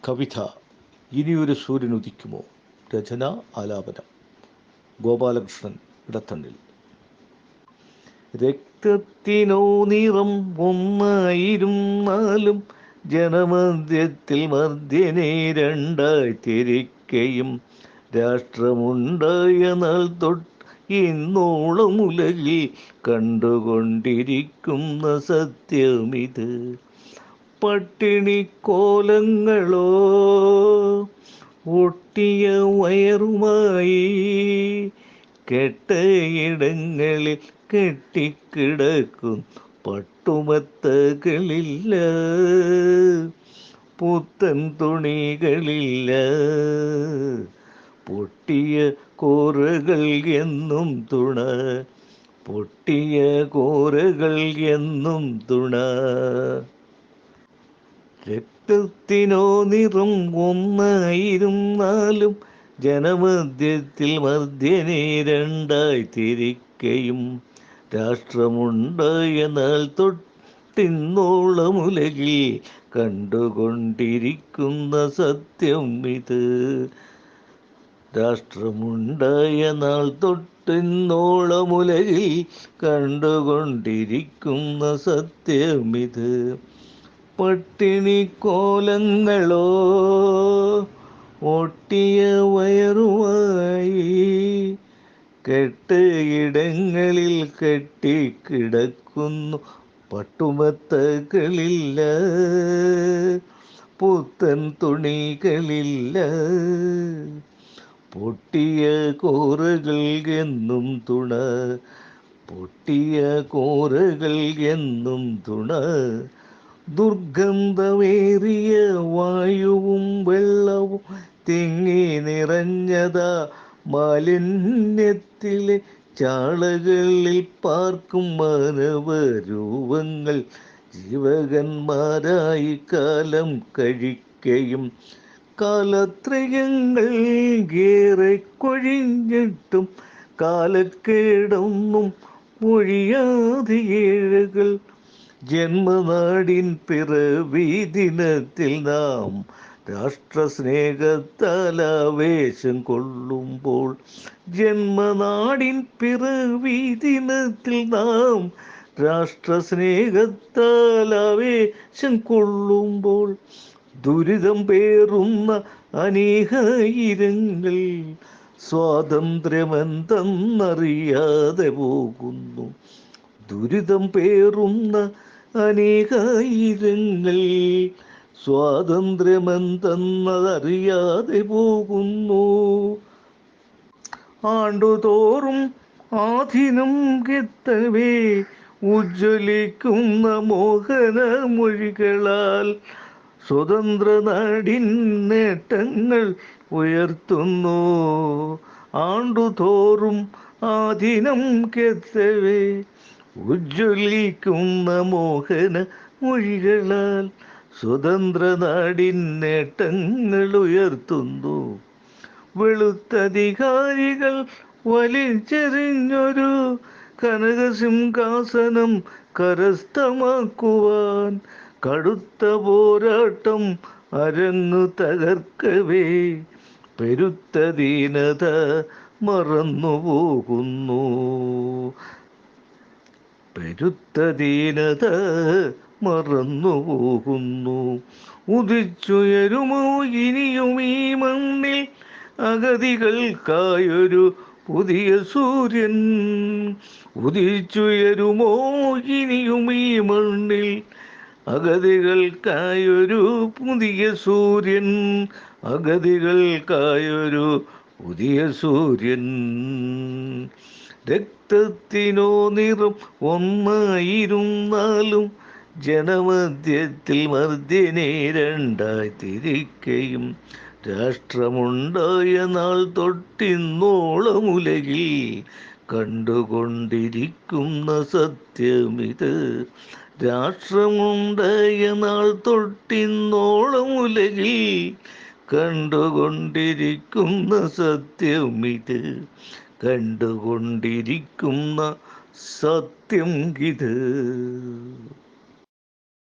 കവിത ഇനിയൊരു സൂര്യൻ ഉദിക്കുമോ. രചന ആലാപനം ഗോപാലകൃഷ്ണൻ ഇടത്തണ്ണിൽ. രക്തത്തിനോ നിറം ഒന്നായിരുന്നാലും ജനമധ്യത്തിൽ മർദ്യനെ രണ്ടായി തിരിക്കയും രാഷ്ട്രമുണ്ടായ നാൾ തൊട്ട് ഇന്നോളം ഉലകിൽ കണ്ടുകൊണ്ടിരിക്കുന്ന സത്യമിത്. പട്ടിണിക്കോലങ്ങളോ ഒട്ടിയ വയറുമായി കെട്ടയിടങ്ങളിൽ കെട്ടിക്കിടക്കും പട്ടുമത്തകളില്ല, പുത്തൻ തുണികളില്ല. പൊട്ടിയ കോരകൾ എന്നും തുണ, പൊട്ടിയ കോരകൾ എന്നും തുണ. രക്തത്തിനോ നിറം ഒന്നായിരുന്നാലും ജനമധ്യത്തിൽ മർദ്യനെ രണ്ടായി തിരിക്കയും രാഷ്ട്രമുണ്ടായ നാൾ തൊട്ടിന്നോളം ഉലകിൽ കണ്ടുകൊണ്ടിരിക്കുന്ന സത്യം ഇത്. രാഷ്ട്രമുണ്ടായ നാൾ തൊട്ടിന്നോളം ഉലകിൽ കണ്ടുകൊണ്ടിരിക്കുന്ന സത്യമിത്. പട്ടിണിക്കോലങ്ങളോ ഒട്ടിയ വയറുമായി കെട്ടയിടങ്ങളിൽ കെട്ടിക്കിടക്കുന്നു പട്ടുമത്തകളില്ല, പുത്തൻ തുണികളില്ല. പൊട്ടിയ കോരകൾ എന്നും തുണ, പൊട്ടിയ കോരകൾ എന്നും തുണ. ദുർഗന്ധമേറിയ വായുവും വെള്ളവും തിങ്ങി നിറഞ്ഞതാ മാലിന്യത്തിലെ ചാളകളിൽ പാർക്കും മാനവരൂപങ്ങൾ ജീവകന്മാരായി കാലം കഴിക്കയും കാലത്രയങ്ങൾ ഏറെ കൊഴിഞ്ഞിട്ടും കാലക്കേടൊന്നും ഒഴിയാതെ ഏഴകൾ. ജന്മനാടിൻ പിറവി ദിനത്തിൽ നാം രാഷ്ട്രസ്നേഹത്താൽ ആവേശം കൊള്ളുമ്പോൾ, ജന്മനാടിൻ പിറവി ദിനത്തിൽ നാം രാഷ്ട്രസ്നേഹത്താൽ ആവേശം കൊള്ളുമ്പോൾ, ദുരിതം പേറുന്ന അനേകായിരങ്ങൾ സ്വാതന്ത്ര്യമെന്തെന്നറിയാതെ പോകുന്നു. ദുരിതം പേറുന്ന അനേകായിരങ്ങൾ സ്വാതന്ത്ര്യമെന്തെന്നതറിയാതെ പോകുന്നു. ആണ്ടുതോറും ആധിനം കെത്തവേ ഉജ്ജ്വലിക്കുന്ന മോഹനമൊഴികളാൽ സ്വതന്ത്ര നാടിൻ നേട്ടങ്ങൾ ഉയർത്തുന്നു. ആണ്ടുതോറും ആധിനം കെത്തവേ ഉജ്ജ്വലിക്കുന്ന മോഹന മൊഴികളാൽ സ്വതന്ത്ര നാടിൻ നേട്ടങ്ങൾ ഉയർത്തുന്നു. വെളുത്തധികാരികൾ വലിച്ചെറിഞ്ഞൊരു കനകസിംഹാസനം കരസ്ഥമാക്കുവാൻ കടുത്ത പോരാട്ടം അരങ്ങു തകർക്കവേ പെരുത്ത ദീനത മറന്നുപോകുന്നു. പെരുത്ത ദീനത മറന്നുപോകുന്നു. ഉദിച്ചുയരുമോ ഇനിയും ഈ മണ്ണിൽ അഗതികൾക്കായൊരു പുതിയ സൂര്യൻ. ഉദിച്ചുയരുമോ ഇനിയും ഈ മണ്ണിൽ അഗതികൾക്കായൊരു പുതിയ സൂര്യൻ. അഗതികൾക്കായൊരു പുതിയ സൂര്യൻ. രക്തത്തിനോ നിറം ഒന്നായിരുന്നാലും ജനമധ്യത്തിൽ മർദ്യനെ രണ്ടായി തിരിക്കയും രാഷ്ട്രമുണ്ടായ നാൾ തൊട്ടിന്നോളം ഉലകിൽ കണ്ടുകൊണ്ടിരിക്കുന്ന സത്യമിത്. രാഷ്ട്രമുണ്ടായ നാൾ തൊട്ടിന്നോളം ഉലകിൽ കണ്ടുകൊണ്ടിരിക്കുന്ന സത്യമിത്. കണ്ടുകൊണ്ടിരിക്കുന്ന സത്യം ഇത്.